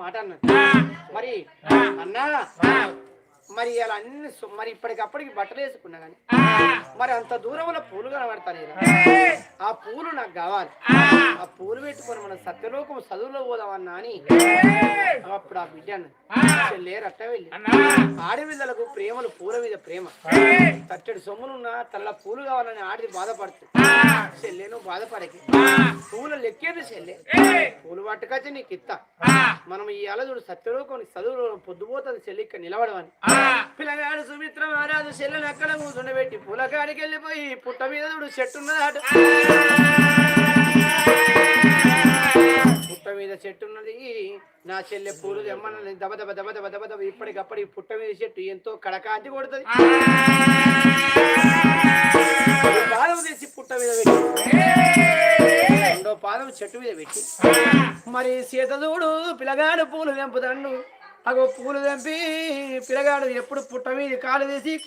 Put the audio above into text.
మాట అన్నాడు. మరి అన్నా మరి ఇలా అన్ని మరి ఇప్పటికప్పటికి బట్టలు వేసుకున్నా కానీ మరి అంత దూరంలో పూలు కనబడతాను. ఆ పూలు నాకు కావాలి. ఆ పూలు పెట్టుకొని మన సత్యలోకం చదువులో పోదామన్నా అని అప్పుడు ఆ బిడ్డ లేరట్ట వెళ్ళి ఆడవిళ్ళలకు ప్రేమలు పూల మీద ప్రేమ తట్టెడు సొమ్ములున్నా తల్ల పూలు కావాలని ఆడిది బాధపడుతుంది. చెల్లె నువ్వు బాధపడకి పూల లెక్కేది చెల్లె పూలు పట్టుకొచ్చి నీకు ఇత్తా. మనం ఈ అలదుడు సత్యలోకం చదువులో పొద్దుపోతుంది చెల్లి ఇక్కడ నిలబడమని పిల్లగాడు సుమిత్ర మహారాజు చెల్లెని ఎక్కడ కూర్చుండబెట్టి పూలకాడికి వెళ్ళిపోయి పుట్ట మీద చెట్టున్నదాట. పుట్ట మీద చెట్టున్నది. నా చెల్లె పూలు తెమ్మన్నది. దబ దబ దబ దబ దబ దబ ఇప్పటికప్పటి పుట్ట మీద చెట్టు ఎంతో కడకాంతి కొడుతుంది. పాదం తీసి పుట్ట మీద పెట్టి రెండో పాదం చెట్టు మీద పెట్టి మరి సీతదూడు పిల్లగాడు పూలు తెంపుదండు. అగో పూలు తెంపి పిల్లగాడు ఎప్పుడు పుట్ట మీద కాలు తీసి